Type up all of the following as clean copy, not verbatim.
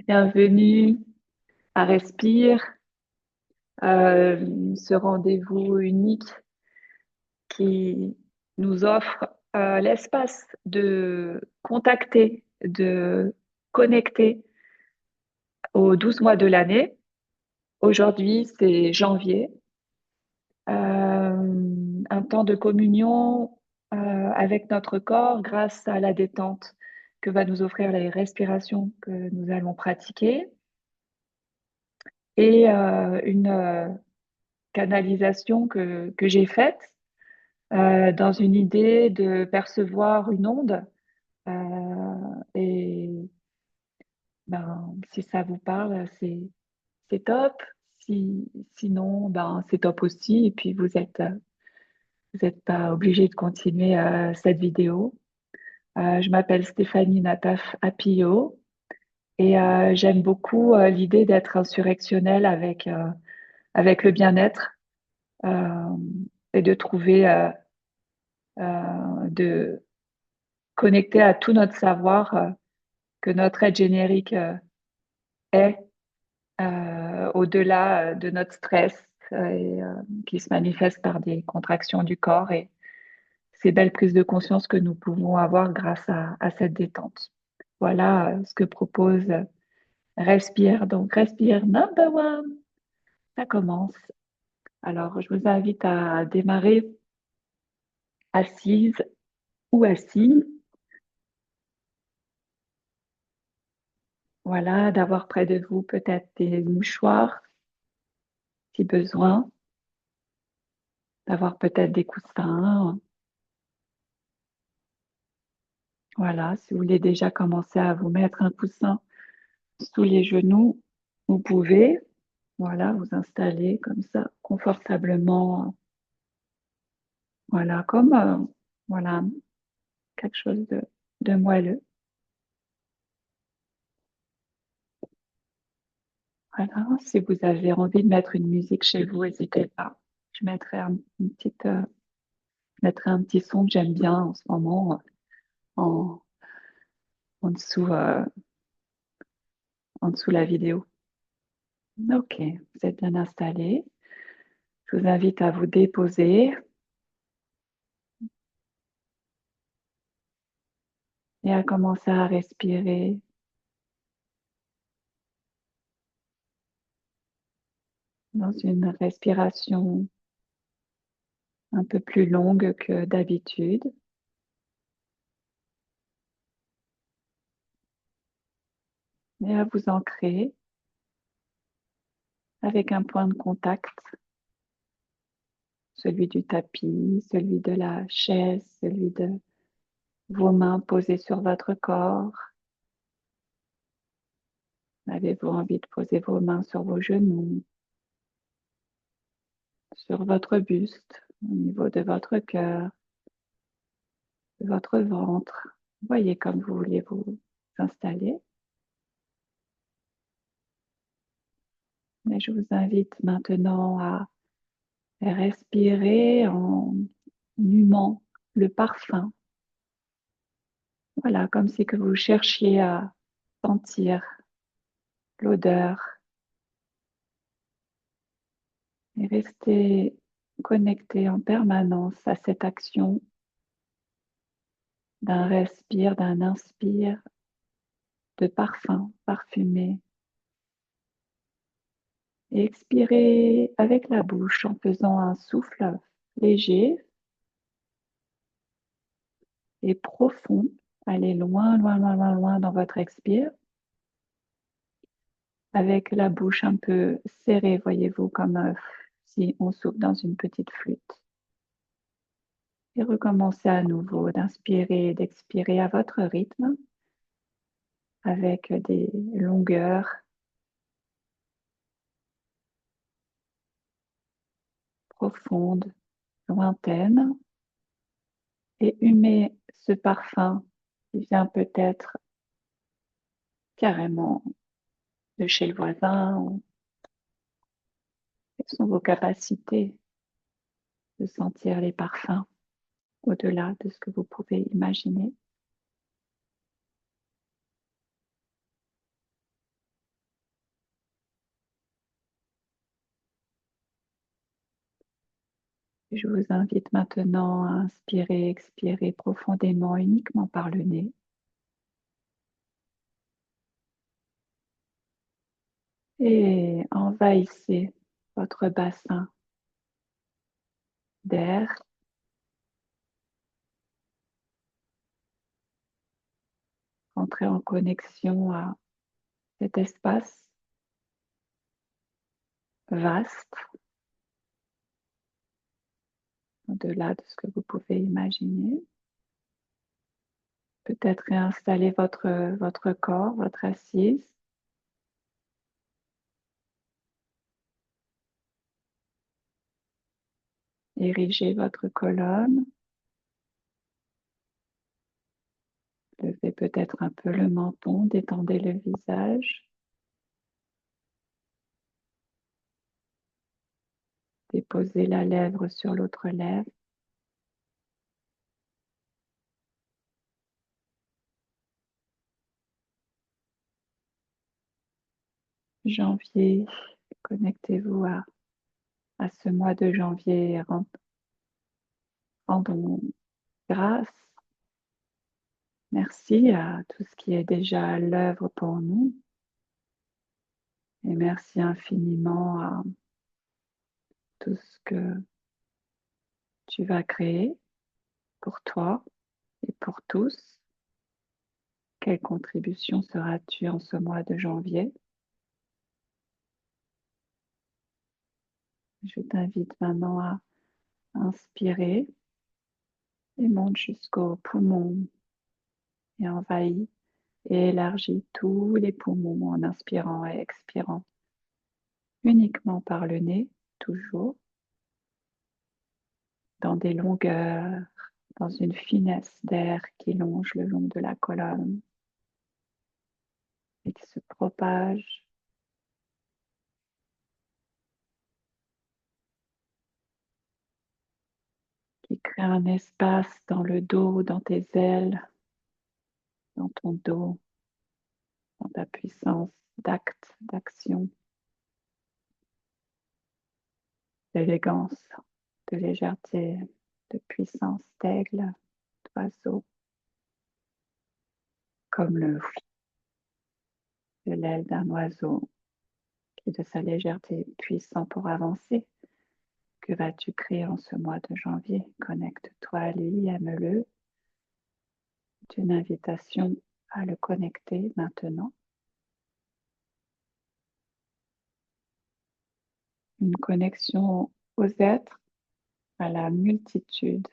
Bienvenue à Respire, ce rendez-vous unique qui nous offre l'espace de contacter, de connecter aux 12 mois de l'année. Aujourd'hui, c'est janvier, un temps de communion avec notre corps grâce à la détente que va nous offrir les respirations que nous allons pratiquer et une canalisation que j'ai faite dans une idée de percevoir une onde. Et ben, si ça vous parle, c'est top. Sinon, ben, c'est top aussi. Et puis, vous êtes pas obligé de continuer cette vidéo. Je m'appelle Stéphanie Nataf Apio et j'aime beaucoup l'idée d'être insurrectionnelle avec le bien-être euh, et de trouver, de connecter à tout notre savoir que notre aide générique est au-delà de notre stress et qui se manifeste par des contractions du corps et ces belles prises de conscience que nous pouvons avoir grâce à cette détente. Voilà ce que propose Respire. Donc, Respire number one, ça commence. Alors, je vous invite à démarrer assise ou assis. Voilà, d'avoir près de vous peut-être des mouchoirs si besoin, d'avoir peut-être des coussins. Voilà, si vous voulez déjà commencer à vous mettre un coussin sous les genoux, vous pouvez, voilà, vous installer comme ça confortablement, voilà, comme voilà, quelque chose de moelleux. Voilà, si vous avez envie de mettre une musique chez vous, n'hésitez pas. Je mettrai une petite, je mettrai un petit son que j'aime bien en ce moment en, en dessous, en dessous la vidéo. Ok, vous êtes bien installé. Je vous invite à vous déposer et à commencer à respirer dans une respiration un peu plus longue que d'habitude et à vous ancrer avec un point de contact, celui du tapis, celui de la chaise, celui de vos mains posées sur votre corps. Avez-vous envie de poser vos mains sur vos genoux, sur votre buste, au niveau de votre cœur, de votre ventre? Voyez comme vous voulez vous installer. Et je vous invite maintenant à respirer en humant le parfum. Voilà, comme si que vous cherchiez à sentir l'odeur et rester connecté en permanence à cette action d'un respire, d'un inspire de parfum parfumé. Et expirez avec la bouche en faisant un souffle léger et profond. Allez loin, loin, loin, loin, loin dans votre expire. Avec la bouche un peu serrée, voyez-vous, comme si on souffle dans une petite flûte. Et recommencez à nouveau d'inspirer et d'expirer à votre rythme, avec des longueurs profondes, lointaines, et humez ce parfum qui vient peut-être carrément de chez le voisin. Quelles sont vos capacités de sentir les parfums au-delà de ce que vous pouvez imaginer? Je vous invite maintenant à inspirer, expirer profondément uniquement par le nez. Et envahissez votre bassin d'air. Entrez en connexion à cet espace vaste, au-delà de ce que vous pouvez imaginer. Peut-être réinstaller votre corps, votre assise. Érigez votre colonne. Levez peut-être un peu le menton, détendez le visage. Déposez la lèvre sur l'autre lèvre. Janvier, connectez-vous à ce mois de janvier. Rendons grâce. Merci à tout ce qui est déjà à l'œuvre pour nous. Et merci infiniment à tout ce que tu vas créer pour toi et pour tous. Quelle contribution seras-tu en ce mois de janvier? Je t'invite maintenant à inspirer et monte jusqu'aux poumons et envahis et élargis tous les poumons en inspirant et expirant uniquement par le nez, toujours dans des longueurs, dans une finesse d'air qui longe le long de la colonne et qui se propage qui crée un espace dans le dos, dans tes ailes, dans ton dos, dans ta puissance d'acte, d'action, d'élégance, de légèreté, de puissance d'aigle, d'oiseau, comme de l'aile d'un oiseau qui de sa légèreté est puissant pour avancer. Que vas-tu créer en ce mois de janvier? Connecte-toi à lui, aime-le. C'est une invitation à le connecter maintenant. Une connexion aux êtres, à la multitude,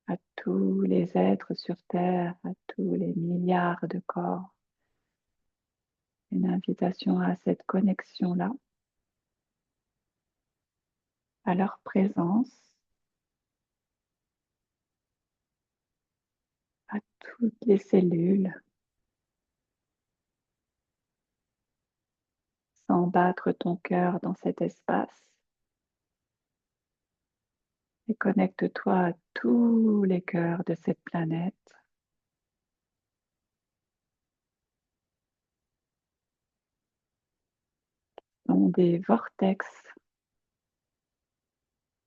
à tous les êtres sur Terre, à tous les milliards de corps. Une invitation à cette connexion-là, à leur présence, à toutes les cellules, sans battre ton cœur dans cet espace. Et connecte-toi à tous les cœurs de cette planète. Dans des vortex,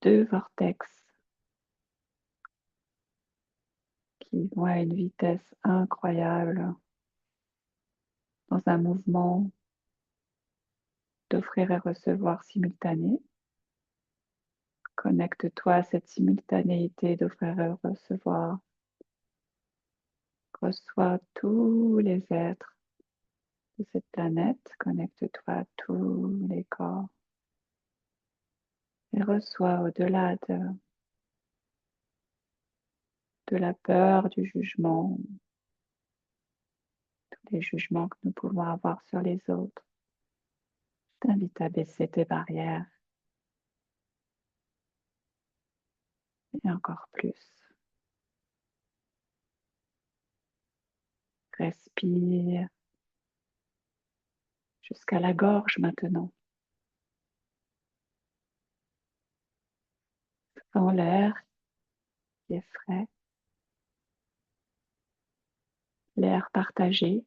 deux vortex qui vont à une vitesse incroyable dans un mouvement d'offrir et recevoir simultané. Connecte-toi à cette simultanéité d'offrir et recevoir. Reçois tous les êtres de cette planète. Connecte-toi à tous les corps. Et reçois au-delà de la peur, du jugement, tous les jugements que nous pouvons avoir sur les autres. Je t'invite à baisser tes barrières et encore plus. Respire jusqu'à la gorge maintenant. Sens l'air qui est frais, l'air partagé,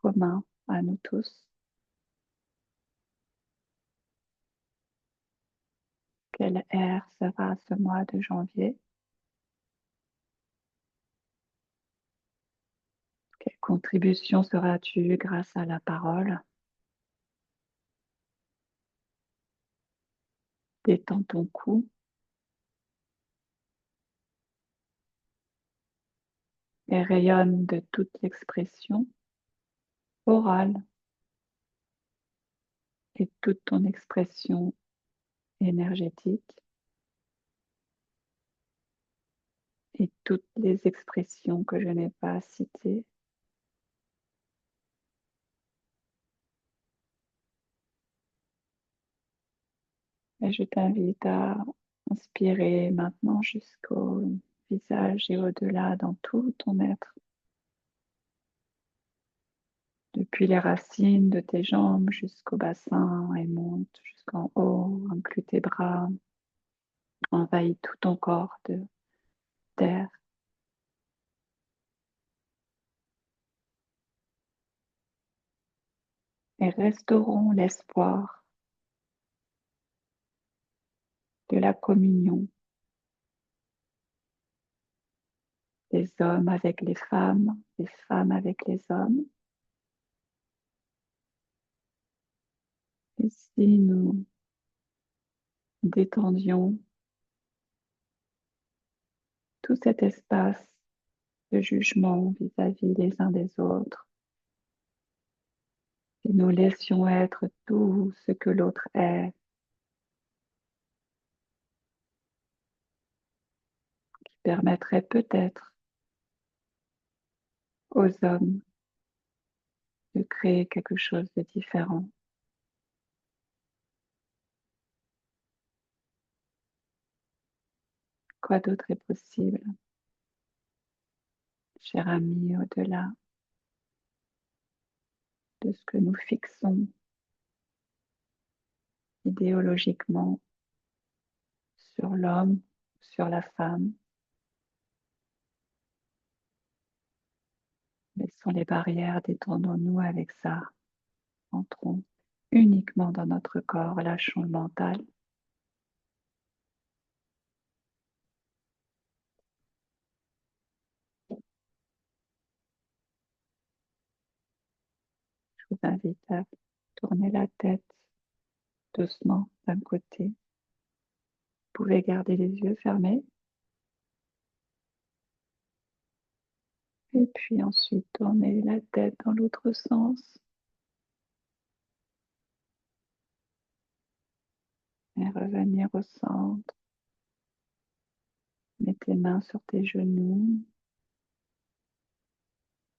commun à nous tous. Quelle ère sera ce mois de janvier? Quelle contribution seras-tu grâce à la parole? Détends ton cou et rayonne de toute l'expression orale et toute ton expression énergétique et toutes les expressions que je n'ai pas citées. Et je t'invite à inspirer maintenant jusqu'au visage et au-delà dans tout ton être, depuis les racines de tes jambes jusqu'au bassin et monte jusqu'en haut, inclut tes bras, envahit tout ton corps d'air et restaurons l'espoir de la communion des hommes avec les femmes, des femmes avec les hommes. Et si nous détendions tout cet espace de jugement vis-à-vis les uns des autres, et nous laissions être tout ce que l'autre est, qui permettrait peut-être aux hommes de créer quelque chose de différent. Quoi d'autre est possible, cher ami, au-delà de ce que nous fixons idéologiquement sur l'homme, sur la femme? Laissons les barrières, détendons-nous avec ça. Entrons uniquement dans notre corps, lâchons le mental. Je vous invite à tourner la tête doucement d'un côté. Vous pouvez garder les yeux fermés. Et puis ensuite, tourner la tête dans l'autre sens. Et revenir au centre. Mets tes mains sur tes genoux.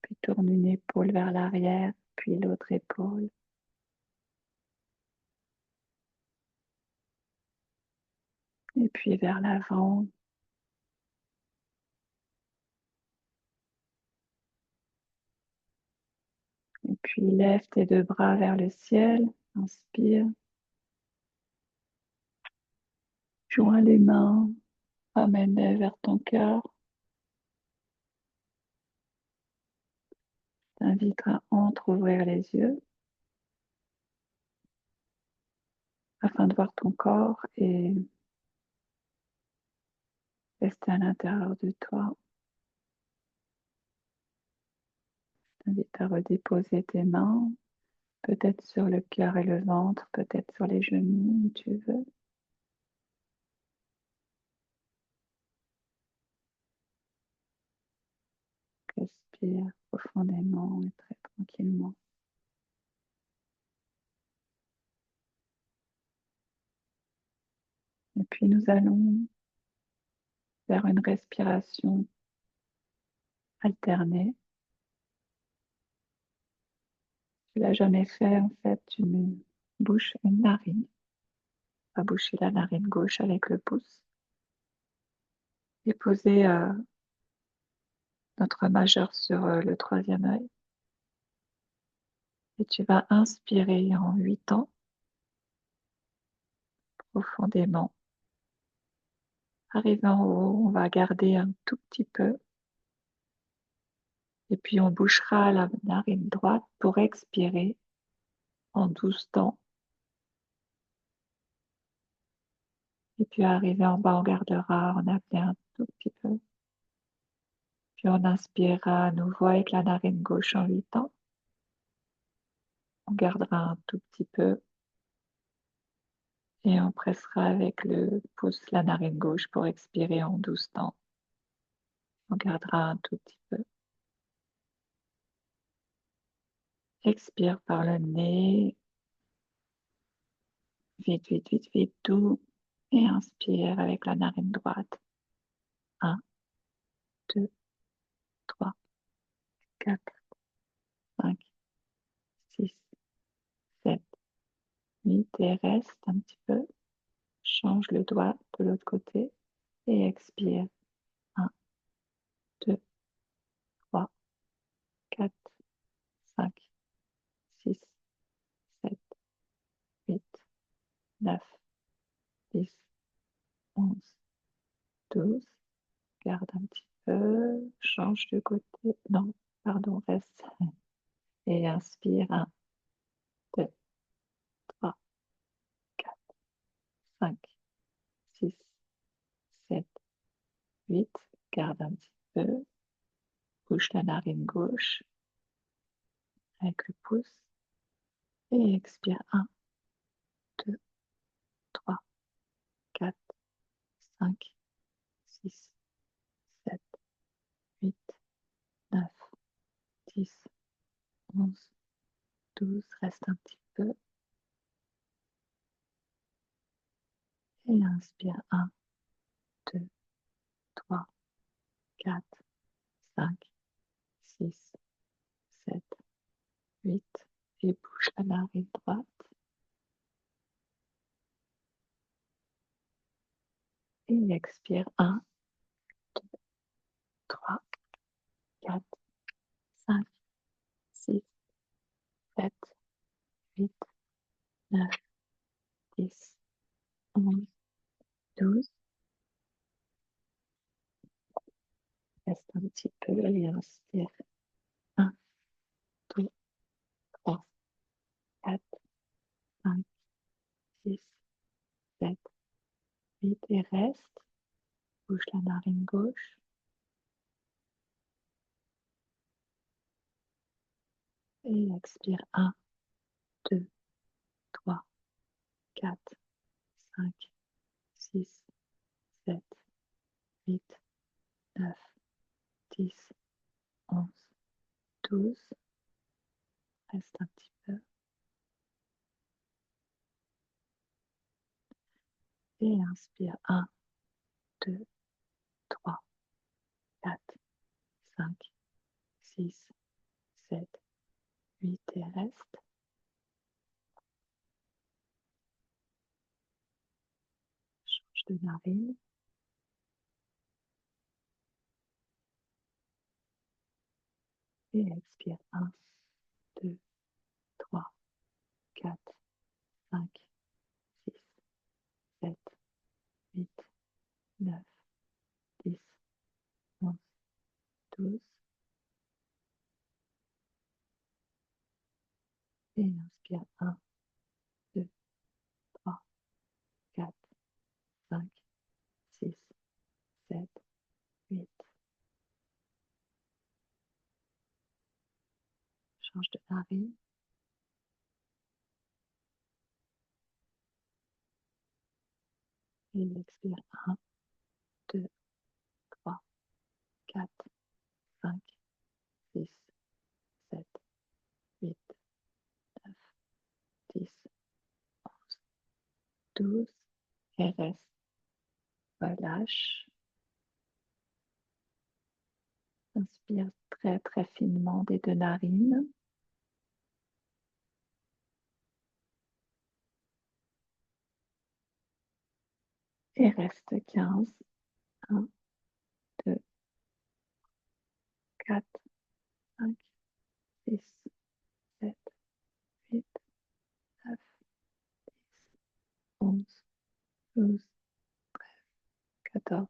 Puis tourne une épaule vers l'arrière, puis l'autre épaule. Et puis vers l'avant. Et puis lève tes deux bras vers le ciel. Inspire. Joins les mains. Ramène-les vers ton cœur. T'invite à entrouvrir les yeux afin de voir ton corps et rester à l'intérieur de toi. T'invite à redéposer tes mains, peut-être sur le cœur et le ventre, peut-être sur les genoux, où tu veux. Respire profondément et très tranquillement. Et puis nous allons faire une respiration alternée. Tu l'as jamais fait, en fait, tu bouches une narine. On va boucher la narine gauche avec le pouce et poser notre majeur sur le troisième œil. Et tu vas inspirer en 8 temps profondément. Arrivé en haut, on va garder un tout petit peu. Et puis on bouchera la narine droite pour expirer en 12 temps. Et puis arrivé en bas, on gardera, on apnée un tout petit peu. Puis on inspirera à nouveau avec la narine gauche en 8 temps. On gardera un tout petit peu. Et on pressera avec le pouce la narine gauche pour expirer en 12 temps. On gardera un tout petit peu. Expire par le nez. Vite, vite, vite, vite, doux. Et inspire avec la narine droite. 1, 2, 3, 4, 5, 6, 7, 8. Et reste un petit peu. Change le doigt de l'autre côté. Et expire. 1, 2, 3, 4, 5, 6, 7, 8, 9, 10, 11, 12. Garde un petit peu. Change de côté. Non, pardon, reste. Et inspire. 1, 2, 3, 4, 5, 6, 7, 8. Garde un petit peu. Bouge la narine gauche avec le pouce. Et expire. 1, 2, 3, 4, 5, 6, 7, 8, 9, 10, 11, 12. Reste un petit peu. Et inspire. 1, 2, 3, 4, 5, 6, 7, 8. Et bouge la narine droite. Et expire. 1, 2, 3, 4, 5, 6, 7, 8, 9, 10, 11, 12. Reste un petit peu et inspire. 1, 2, 3, 4, 5, 6, 7, 8. Et reste. Bouge la narine gauche. Et expire. 1, 2, 3, 4, 5, 6, 7, 8, 9, 10, 11, 12. Reste un petit peu. Et inspire. 1, 2, 3, 4, 5, 6, 7, 8. Et reste. Change de narine. Et expire. 1, 2, 3, 4, 5, 6, 7, 8, 9, 10, 11, 12. Et inspire. 1, 2, 3, 4, 5, 6, 7, 8. Change de narine. Et expire. 1, 2, 3, 4, 5, 6, 7, 8, 9, 10, 11, 12. Et reste. Relâche. Inspire très très finement des deux narines. Et reste 15. 1, 2, 4, 5, 6, 7, 8, 9, 10, 11, 12, 14,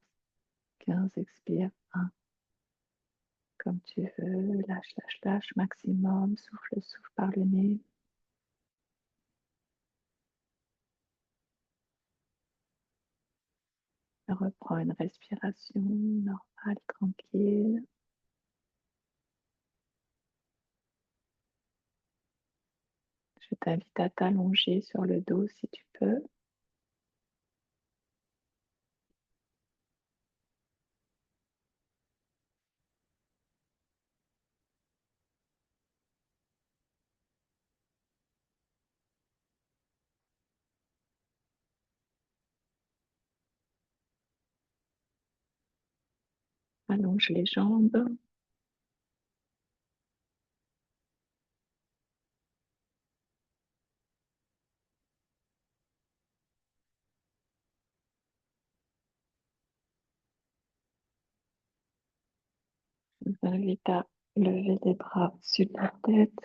15. Expire. 1. Comme tu veux. Lâche, lâche, lâche. Maximum. Souffle, souffle par le nez. Reprends une respiration normale, tranquille. Je t'invite à t'allonger sur le dos si tu peux. Allonge les jambes. Je vous invite à lever les bras au-dessus de la tête.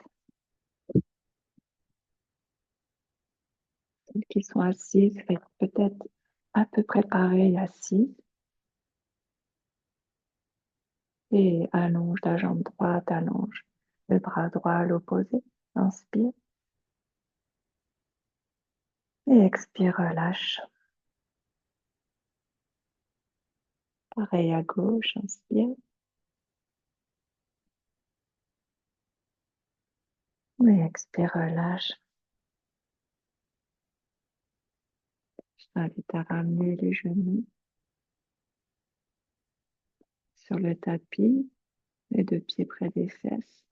Celles qui sont assises, faites peut-être à peu près pareil assises. Et allonge la jambe droite, allonge le bras droit à l'opposé. Inspire. Et expire, relâche. Pareil à gauche, inspire. Et expire, relâche. Je t'invite à ramener les genoux sur le tapis, les deux pieds près des fesses.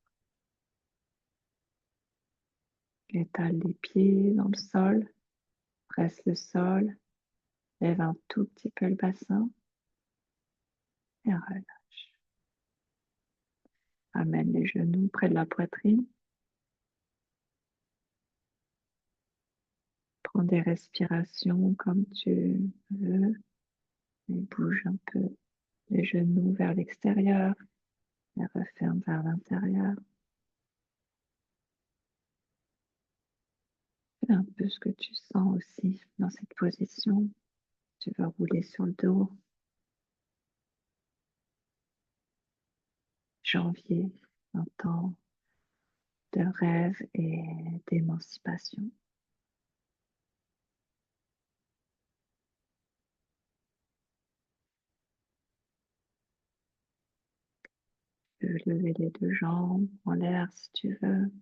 Étale les pieds dans le sol, presse le sol, lève un tout petit peu le bassin et relâche. Amène les genoux près de la poitrine. Prends des respirations comme tu veux et bouge un peu les genoux vers l'extérieur et referme vers l'intérieur. Fais un peu ce que tu sens aussi dans cette position. Tu vas rouler sur le dos. Janvier, un temps de rêve et d'émancipation. Tu peux lever les deux jambes en l'air si tu veux.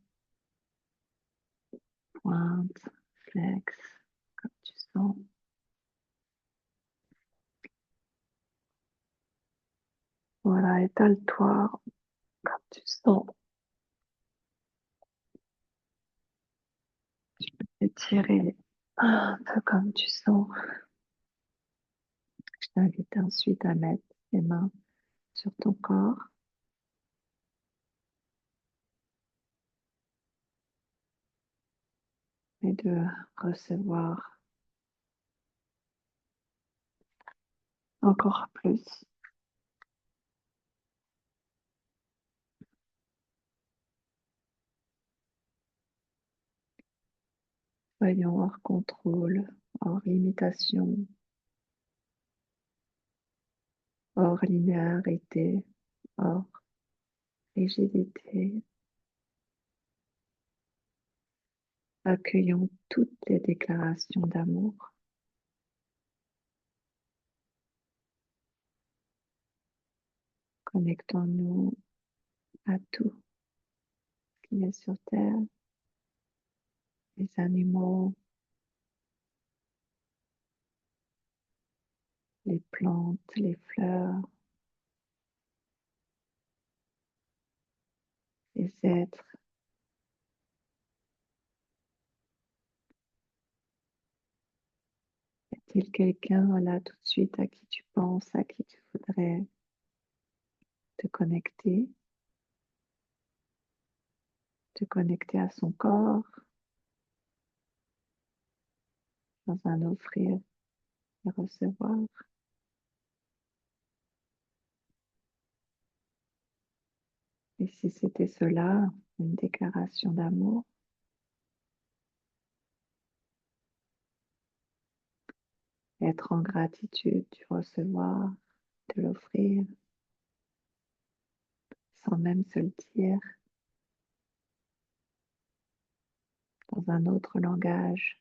Pointe, flex, comme tu sens. Voilà, étale-toi comme tu sens. Étirer un peu comme tu sens. Je t'invite ensuite à mettre les mains sur ton corps et de recevoir encore plus. Soyons hors contrôle, hors limitation, hors linéarité, hors rigidité. Accueillons toutes les déclarations d'amour. Connectons-nous à tout ce qui est sur Terre, les animaux, les plantes, les fleurs, les êtres. Y a-t-il quelqu'un là tout de suite à qui tu penses, à qui tu voudrais te connecter à son corps, dans un offrir et recevoir. Et si c'était cela, une déclaration d'amour, être en gratitude du recevoir, de l'offrir, sans même se le dire, dans un autre langage.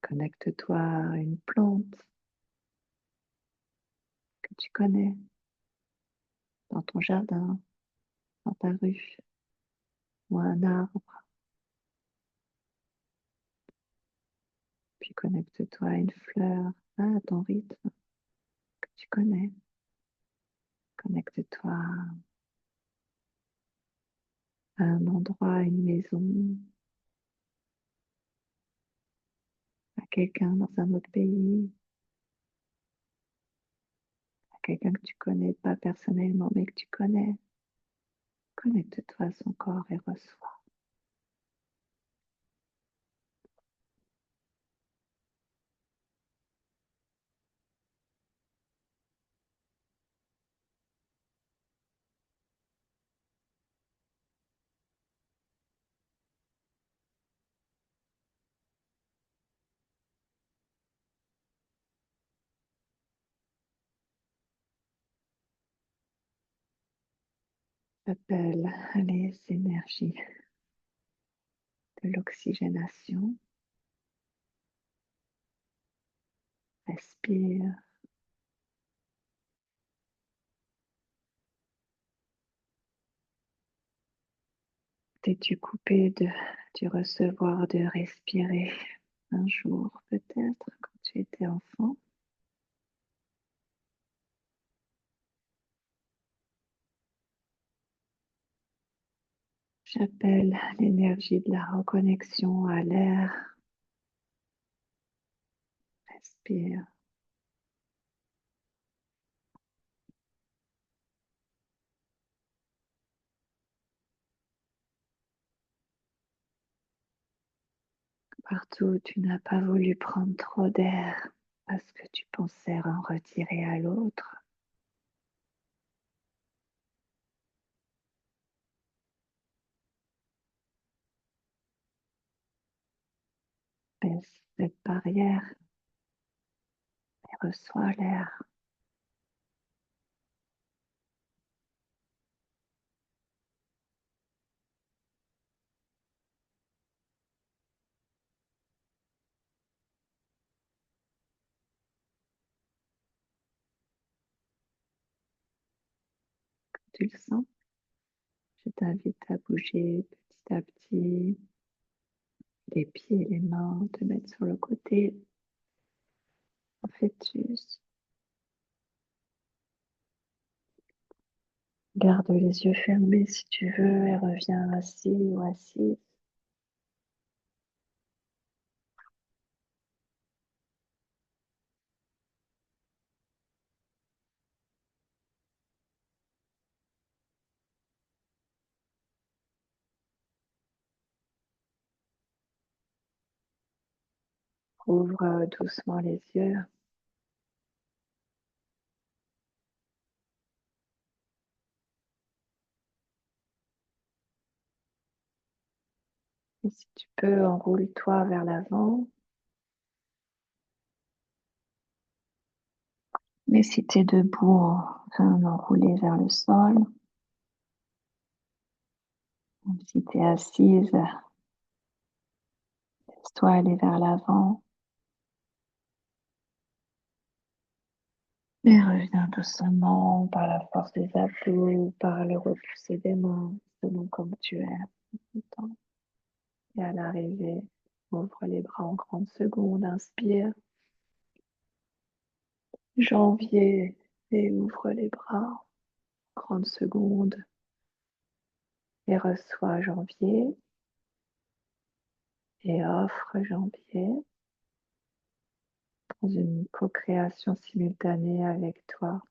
Connecte-toi à une plante que tu connais dans ton jardin, dans ta rue, ou un arbre. Puis connecte-toi à une fleur, à ton rythme que tu connais. Connecte-toi à un endroit, à une maison, à quelqu'un dans un autre pays, à quelqu'un que tu connais pas personnellement mais que tu connais. Connecte-toi à son corps et reçois. Appelle les énergies de l'oxygénation. Respire. T'es-tu coupé du recevoir de respirer un jour peut-être quand tu étais enfant? J'appelle l'énergie de la reconnexion à l'air. Respire. Partout où tu n'as pas voulu prendre trop d'air parce que tu pensais en retirer à l'autre. Baisse cette barrière et reçois l'air. Tu le sens? Je t'invite à bouger petit à petit les pieds, les mains, te mettre sur le côté en fœtus. Garde les yeux fermés si tu veux et reviens assis ou assise. Ouvre doucement les yeux. Et si tu peux, enroule-toi vers l'avant. Mais si tu es debout, viens enrouler vers le sol. Si tu es assise, laisse-toi aller vers l'avant. Et reviens doucement par la force des abdos, par le repousser des mains, selon comme tu es. Et à l'arrivée, ouvre les bras en 30 secondes, inspire. Janvier, et ouvre les bras. 30 secondes et reçois janvier et offre janvier dans une co-création simultanée avec toi.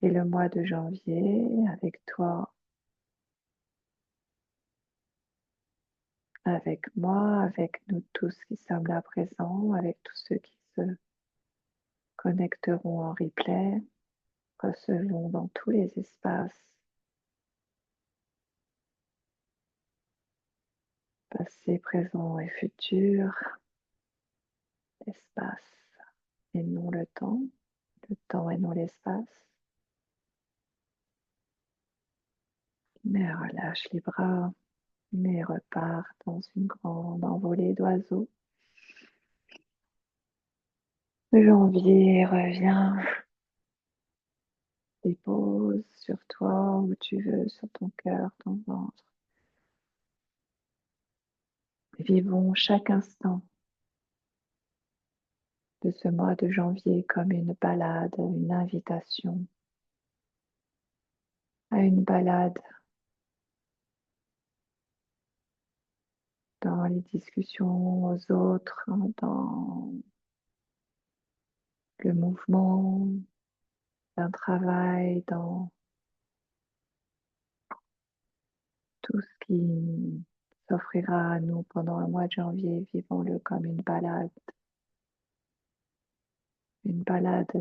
Et le mois de janvier avec toi, avec moi, avec nous tous qui sommes là présents, avec tous ceux qui se connecteront en replay, recevons dans tous les espaces, passé, présent et futur, espace et non le temps et non l'espace. Mais relâche les bras, mais repars dans une grande envolée d'oiseaux Janvier revient, dépose sur toi où tu veux, sur ton cœur, ton ventre. Vivons chaque instant de ce mois de janvier comme une balade, une invitation à une balade dans les discussions aux autres, dans le mouvement d'un travail, dans tout ce qui s'offrira à nous pendant le mois de janvier. Vivons-le comme une balade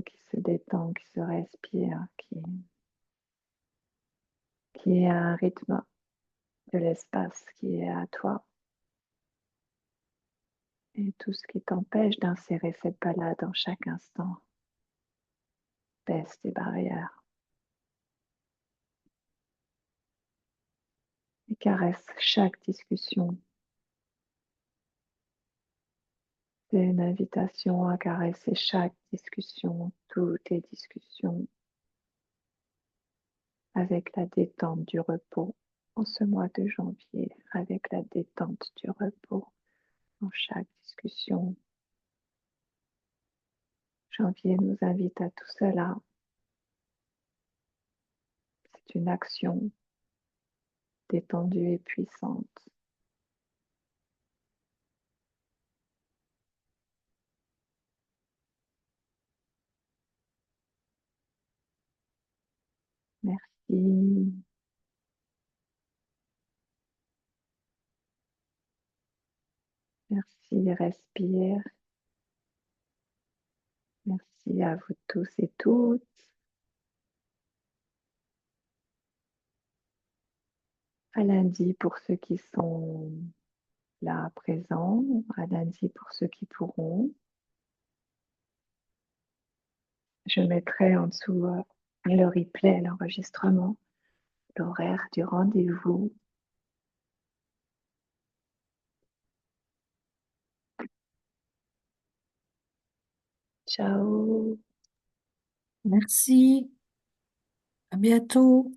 qui se détend, qui se respire, qui est à un rythme de l'espace qui est à toi. Et tout ce qui t'empêche d'insérer cette balade en chaque instant, baisse tes barrières et caresse chaque discussion. C'est une invitation à caresser chaque discussion, toutes les discussions, avec la détente du repos en ce mois de janvier, avec la détente du repos dans chaque discussion. Janvier nous invite à tout cela. C'est une action détendue et puissante. Merci, merci, respire. Merci à vous tous et toutes. À lundi pour ceux qui sont là présents, à lundi pour ceux qui pourront. Je mettrai en dessous le replay, l'enregistrement, l'horaire du rendez-vous. Ciao. Merci, à bientôt.